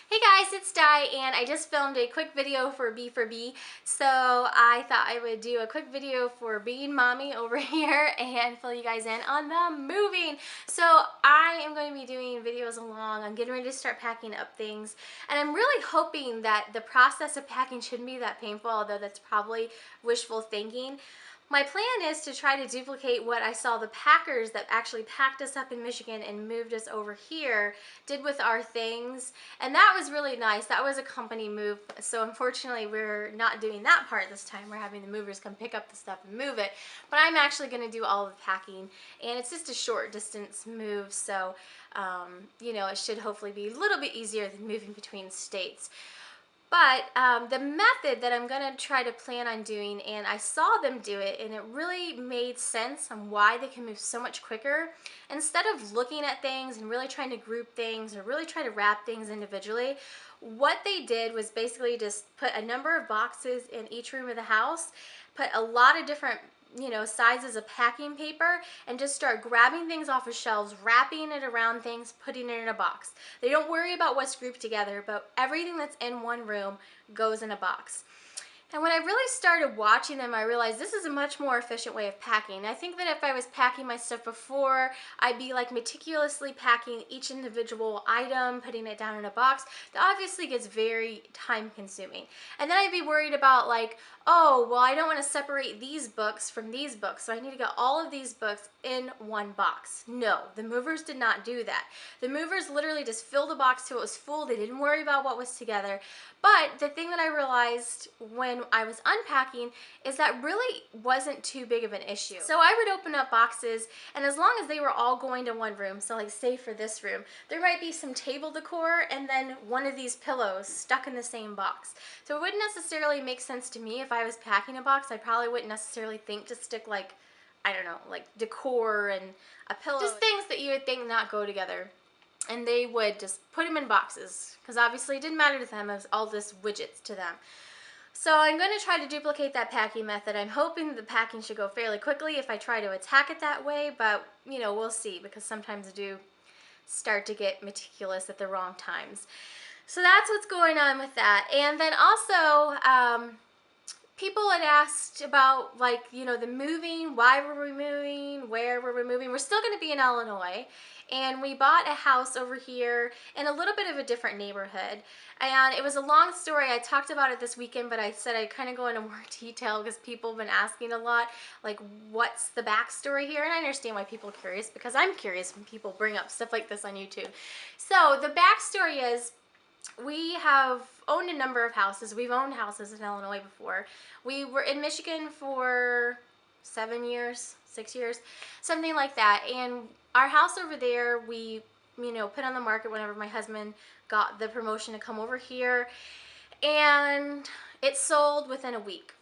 Hey guys, it's Di, and I just filmed a quick video for B4B, so I thought I would do a quick video for being mommy over here and fill you guys in on the moving. So I am going to be doing videos along. I'm getting ready to start packing up things, and I'm really hoping that the process of packing shouldn't be that painful, although that's probably wishful thinking. My plan is to try to duplicate what I saw the packers that actually packed us up in Michigan and moved us over here did with our things, and that was really nice. That was a company move, so unfortunately we're not doing that part this time. We're having the movers come pick up the stuff and move it, but I'm actually going to do all of the packing, and it's just a short distance move, so you know, it should hopefully be a little bit easier than moving between states. But the method that I'm going to try to plan on doing, and I saw them do it, and it really made sense on why they can move so much quicker. Instead of looking at things and really trying to group things or really try to wrap things individually, what they did was basically just put a number of boxes in each room of the house, put a lot of different sizes of packing paper, and just start grabbing things off of shelves, wrapping it around things, putting it in a box. They don't worry about what's grouped together, but everything that's in one room goes in a box. And when I really started watching them, I realized this is a much more efficient way of packing. I think that if I was packing my stuff before, I'd be like meticulously packing each individual item, putting it down in a box. That obviously gets very time consuming. And then I'd be worried about like, oh, well, I don't want to separate these books from these books, so I need to get all of these books in one box. No, the movers did not do that. The movers literally just filled the box till it was full. They didn't worry about what was together. But the thing that I realized when I was unpacking is that really wasn't too big of an issue. So I would open up boxes, and as long as they were all going to one room, so like say for this room, there might be some table decor and then one of these pillows stuck in the same box. So it wouldn't necessarily make sense to me if I was packing a box. I probably wouldn't necessarily think to stick like, I don't know, like decor and a pillow. Just things that you would think not go together. And they would just put them in boxes because obviously it didn't matter to them. It was all just widgets to them. So I'm going to try to duplicate that packing method. I'm hoping the packing should go fairly quickly if I try to attack it that way, but you know, we'll see, because sometimes I do start to get meticulous at the wrong times. So that's what's going on with that. And then also, people had asked about, like, you know, the moving, why were we moving, where were we moving. We're still going to be in Illinois, and we bought a house over here in a little bit of a different neighborhood. And it was a long story. I talked about it this weekend, but I said I'd kind of go into more detail because people have been asking a lot, like, what's the backstory here? And I understand why people are curious, because I'm curious when people bring up stuff like this on YouTube. So the backstory is, we have owned a number of houses. We've owned houses in Illinois before. We were in Michigan for 7 years, 6 years, something like that. And our house over there, we, put on the market whenever my husband got the promotion to come over here. And it sold within a week.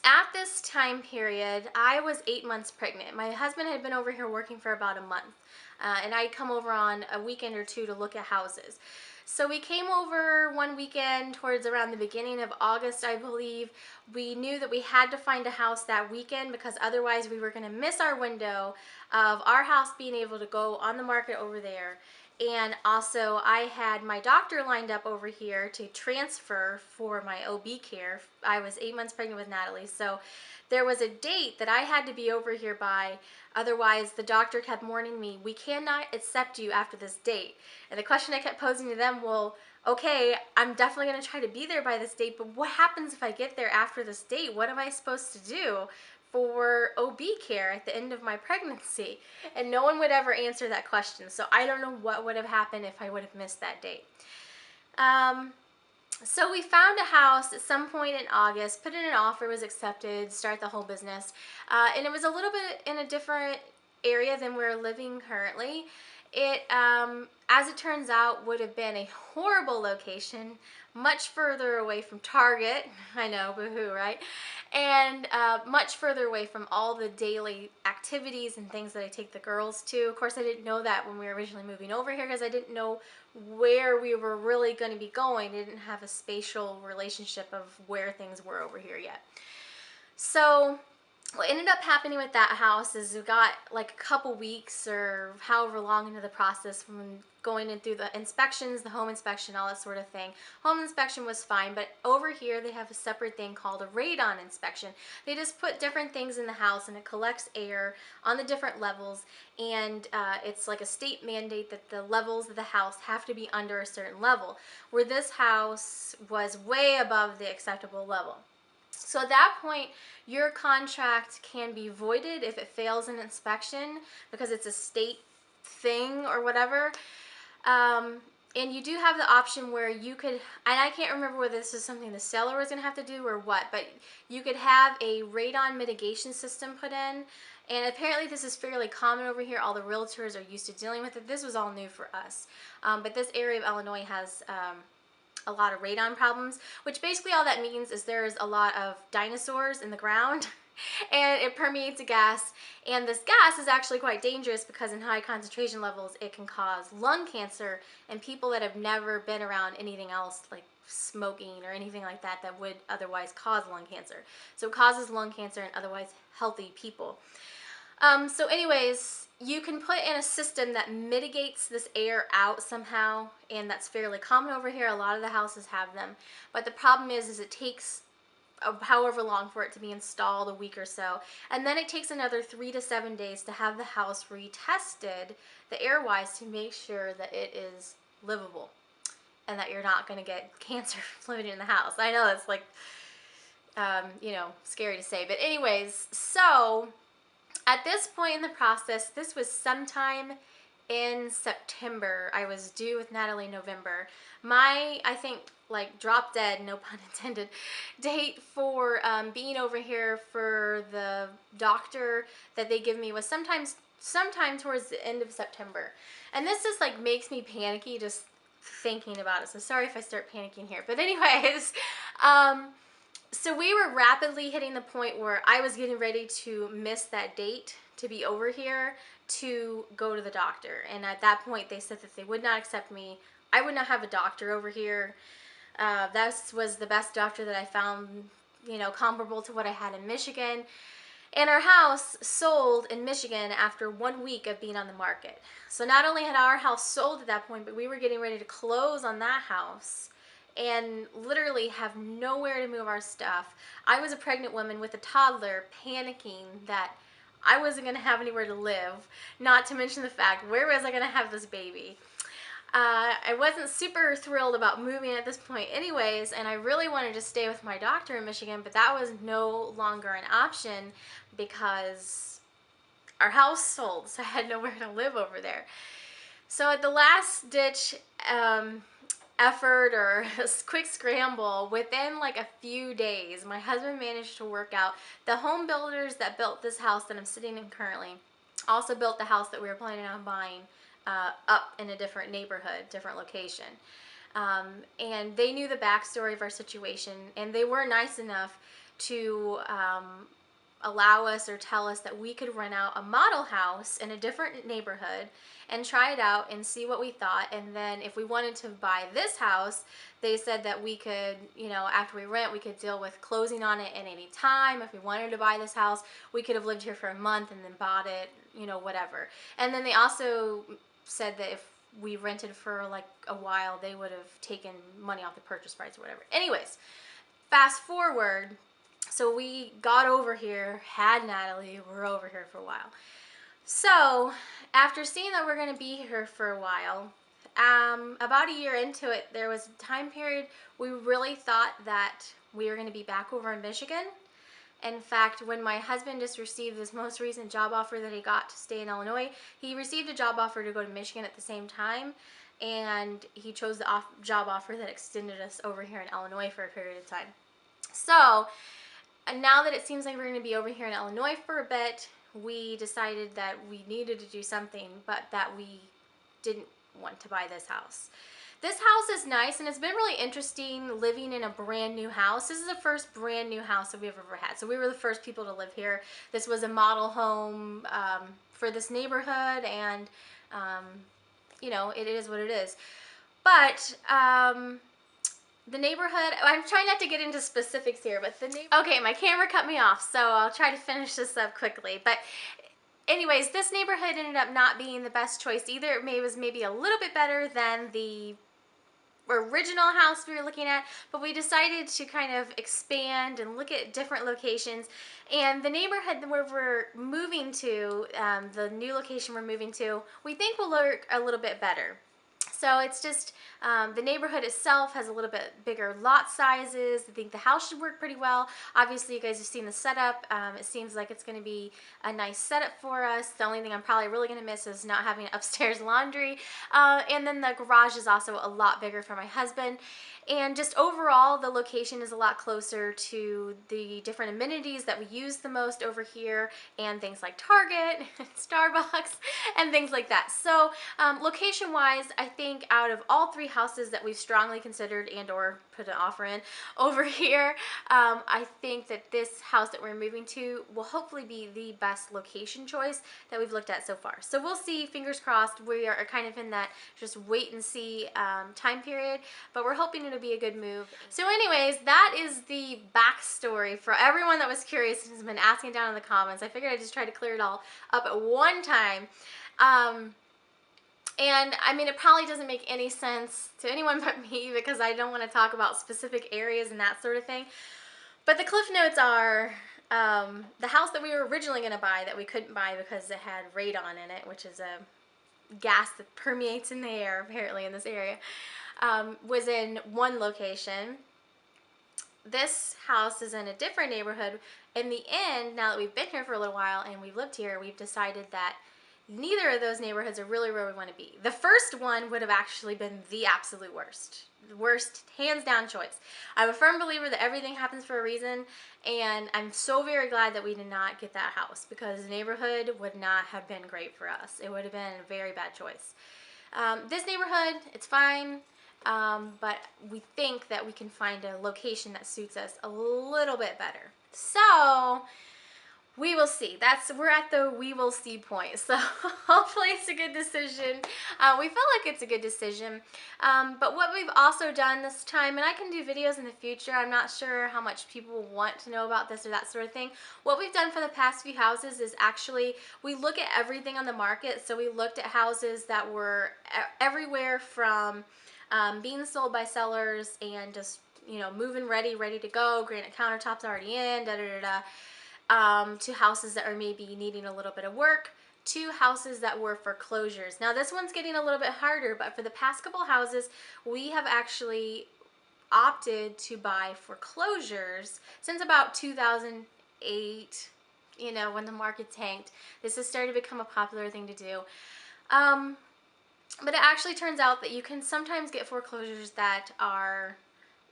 At this time period, I was 8 months pregnant. My husband had been over here working for about a month. And I'd come over on a weekend or two to look at houses. So we came over one weekend towards around the beginning of August, I believe. We knew that we had to find a house that weekend because otherwise we were going to miss our window of our house being able to go on the market over there. And also I had my doctor lined up over here to transfer for my OB care. I was 8 months pregnant with Natalie, so there was a date that I had to be over here by. Otherwise, the doctor kept warning me, we cannot accept you after this date. And the question I kept posing to them, well, okay, I'm definitely going to try to be there by this date, but what happens if I get there after this date? What am I supposed to do for OB care at the end of my pregnancy? And no one would ever answer that question. So I don't know what would have happened if I would have missed that date. So we found a house at some point in August, put in an offer, was accepted, start the whole business. And it was a little bit in a different area than we're living currently. It, as it turns out, would have been a horrible location, much further away from Target. I know, boo-hoo, right? And much further away from all the daily activities and things that I take the girls to. Of course, I didn't know that when we were originally moving over here because I didn't know where we were really going to be going. I didn't have a spatial relationship of where things were over here yet. So what ended up happening with that house is we got like a couple weeks or however long into the process from going in through the inspections, the home inspection, all that sort of thing. Home inspection was fine, but over here they have a separate thing called a radon inspection. They just put different things in the house and it collects air on the different levels, and it's like a state mandate that the levels of the house have to be under a certain level, where this house was way above the acceptable level. So at that point, your contract can be voided if it fails an inspection because it's a state thing or whatever. And you do have the option where you could, and I can't remember whether this is something the seller was going to have to do or what, but you could have a radon mitigation system put in. And apparently this is fairly common over here. All the realtors are used to dealing with it. This was all new for us. But this area of Illinois has a lot of radon problems, which basically all that means is there's a lot of dinosaurs in the ground and it permeates a gas, and this gas is actually quite dangerous because in high concentration levels it can cause lung cancer in people that have never been around anything else like smoking or anything like that that would otherwise cause lung cancer. So it causes lung cancer in otherwise healthy people. So anyways, you can put in a system that mitigates this air out somehow, and that's fairly common over here. A lot of the houses have them, but the problem is it takes however long for it to be installed, a week or so, and then it takes another 3 to 7 days to have the house retested, the air-wise, to make sure that it is livable and that you're not going to get cancer living in the house. I know that's like, you know, scary to say, but anyways, so at this point in the process, this was sometime in September. I was due with Natalie in November. My, I think, like drop dead, no pun intended, date for being over here for the doctor that they give me was sometime towards the end of September. And this just like makes me panicky just thinking about it. So sorry if I start panicking here. But anyways, so we were rapidly hitting the point where I was getting ready to miss that date to be over here to go to the doctor. And at that point, they said that they would not accept me. I would not have a doctor over here. That was the best doctor that I found, you know, comparable to what I had in Michigan. And our house sold in Michigan after 1 week of being on the market. So not only had our house sold at that point, but we were getting ready to close on that house and literally have nowhere to move our stuff. I was a pregnant woman with a toddler panicking that I wasn't going to have anywhere to live, not to mention the fact, where was I going to have this baby? I wasn't super thrilled about moving at this point anyways, and I really wanted to stay with my doctor in Michigan, but that was no longer an option because our house sold, so I had nowhere to live over there. So at the last ditch effort or a quick scramble, within like a few days, my husband managed to work out. The home builders that built this house that I'm sitting in currently also built the house that we were planning on buying up in a different neighborhood, different location. And they knew the backstory of our situation, and they were nice enough to allow us or tell us that we could rent out a model house in a different neighborhood and try it out and see what we thought. And then if we wanted to buy this house, they said that we could, you know, after we rent, we could deal with closing on it at any time. If we wanted to buy this house, we could have lived here for a month and then bought it, you know, whatever. And then they also said that if we rented for like a while, they would have taken money off the purchase price or whatever. Anyways, fast forward. So we got over here, had Natalie, we're over here for a while. So after seeing that we're going to be here for a while, about a year into it, there was a time period we really thought that we were going to be back over in Michigan. In fact, when my husband just received this most recent job offer that he got to stay in Illinois, he received a job offer to go to Michigan at the same time, and he chose the job offer that extended us over here in Illinois for a period of time. So and now that it seems like we're going to be over here in Illinois for a bit, we decided that we needed to do something, but that we didn't want to buy this house. This house is nice, and it's been really interesting living in a brand new house. This is the first brand new house that we've ever had. So we were the first people to live here. This was a model home for this neighborhood, and you know, it is what it is. But the neighborhood, I'm trying not to get into specifics here, but okay, my camera cut me off, so I'll try to finish this up quickly. But anyways, this neighborhood ended up not being the best choice either. It was maybe a little bit better than the original house we were looking at, but we decided to kind of expand and look at different locations. And the neighborhood where we're moving to, the new location we're moving to, we think will look a little bit better. So it's just, the neighborhood itself has a little bit bigger lot sizes. I think the house should work pretty well. Obviously, you guys have seen the setup. It seems like it's going to be a nice setup for us. The only thing I'm probably really going to miss is not having upstairs laundry. And then the garage is also a lot bigger for my husband. And just overall, the location is a lot closer to the different amenities that we use the most over here, and things like Target, Starbucks, and things like that. So location-wise, I think out of all three houses that we've strongly considered and or put an offer in over here, I think that this house that we're moving to will hopefully be the best location choice that we've looked at so far. So we'll see, fingers crossed. We are kind of in that just wait and see time period, but we're hoping it'll be a good move. So anyways, that is the backstory for everyone that was curious and has been asking down in the comments. I figured I'd just try to clear it all up at one time. And I mean, it probably doesn't make any sense to anyone but me because I don't want to talk about specific areas and that sort of thing. But the cliff notes are the house that we were originally going to buy that we couldn't buy because it had radon in it, which is a gas that permeates in the air apparently in this area, was in one location. This house is in a different neighborhood. In the end, now that we've been here for a little while and we've lived here, we've decided that neither of those neighborhoods are really where we want to be. The first one would have actually been the absolute worst. The worst, hands down choice. I'm a firm believer that everything happens for a reason, and I'm so very glad that we did not get that house because the neighborhood would not have been great for us. It would have been a very bad choice. This neighborhood, it's fine, but we think that we can find a location that suits us a little bit better. So we will see. We're at the we will see point. So hopefully it's a good decision. We feel like it's a good decision. But what we've also done this time, and I can do videos in the future, I'm not sure how much people want to know about this or that sort of thing. What we've done for the past few houses is actually we look at everything on the market. So we looked at houses that were everywhere from being sold by sellers and just, you know, move-in ready to go, granite countertops already in, to houses that are maybe needing a little bit of work, to houses that were foreclosures. Now this one's getting a little bit harder, but for the past couple houses, we have actually opted to buy foreclosures since about 2008, you know, when the market tanked. This has started to become a popular thing to do. But it actually turns out that you can sometimes get foreclosures that are,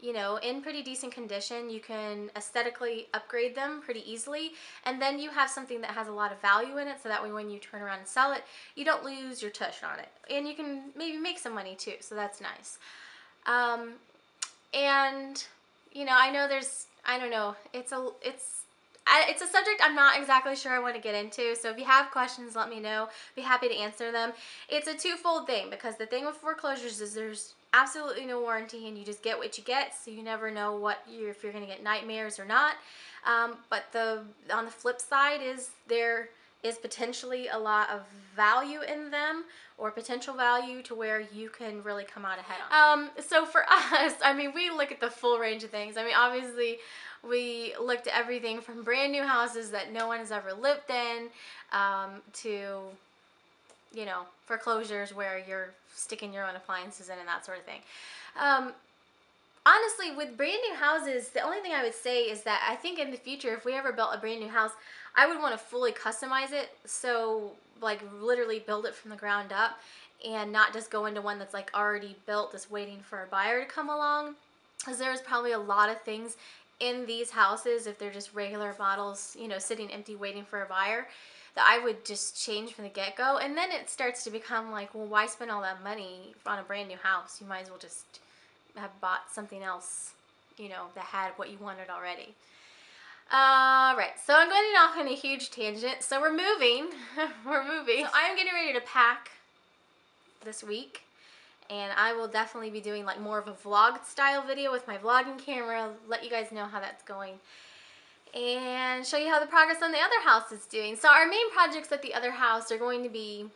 you know, in pretty decent condition. You can aesthetically upgrade them pretty easily, and then you have something that has a lot of value in it, so that way when you turn around and sell it, you don't lose your tush on it, and you can maybe make some money too, so that's nice. And you know, I know there's, I don't know, it's a subject I'm not exactly sure I want to get into, so if you have questions, let me know. Be happy to answer them. It's a twofold thing, because the thing with foreclosures is there's absolutely no warranty, and you just get what you get, so you never know if you're going to get nightmares or not. But on the flip side is there is potentially a lot of value in them, or potential value to where you can really come out ahead on. So for us, I mean, we look at the full range of things. I mean, obviously, we looked at everything from brand new houses that no one has ever lived in, to, you know, foreclosures where you're sticking your own appliances in and that sort of thing. Honestly, with brand new houses, the only thing I would say is that I think in the future, if we ever built a brand new house, I would want to fully customize it. So like literally build it from the ground up and not just go into one that's like already built, just waiting for a buyer to come along. Because there's probably a lot of things in these houses, if they're just regular models, you know, sitting empty waiting for a buyer, that I would just change from the get-go. And then it starts to become like, well, why spend all that money on a brand new house? You might as well just have bought something else, you know, that had what you wanted already. Right, so I'm going off on a huge tangent. So we're moving. We're moving. So I'm getting ready to pack this week. and I will definitely be doing like more of a vlog style video with my vlogging camera, let you guys know how that's going, and show you how the progress on the other house is doing. So our main projects at the other house are going to be,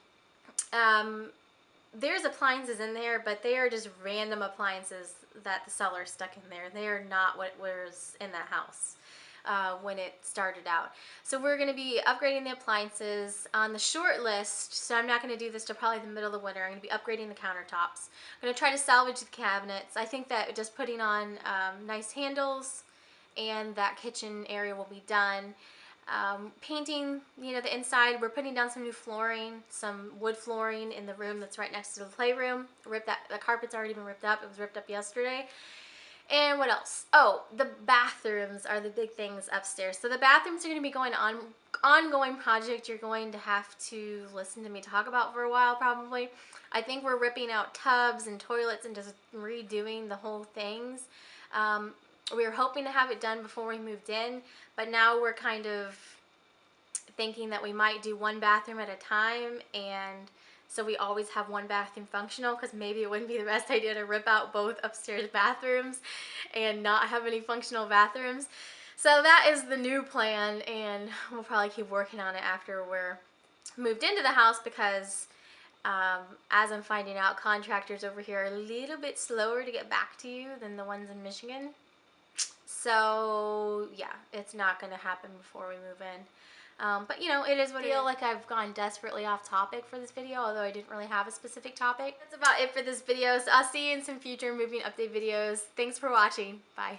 there's appliances in there, but they are just random appliances that the seller stuck in there. They are not what was in that house when it started out. So we're going to be upgrading the appliances on the short list. So I'm not going to do this till probably the middle of the winter. I'm going to be upgrading the countertops. I'm going to try to salvage the cabinets. I think that just putting on nice handles and that kitchen area will be done. Painting, the inside. We're putting down some new flooring, some wood flooring in the room that's right next to the playroom. The carpet's already been ripped up. It was ripped up yesterday. And what else? Oh, the bathrooms are the big things upstairs. So the bathrooms are going to be ongoing project. You're going to have to listen to me talk about for a while probably. I think we're ripping out tubs and toilets and just redoing the whole things. We were hoping to have it done before we moved in, but now we're kind of thinking that we might do one bathroom at a time, and so we always have one bathroom functional, because maybe it wouldn't be the best idea to rip out both upstairs bathrooms and not have any functional bathrooms. So that is the new plan, and we'll probably keep working on it after we're moved into the house, because as I'm finding out, contractors over here are a little bit slower to get back to you than the ones in Michigan. So yeah, it's not going to happen before we move in. But it is what it is. I feel like I've gone desperately off topic for this video, although I didn't really have a specific topic. That's about it for this video, so I'll see you in some future moving update videos. Thanks for watching. Bye.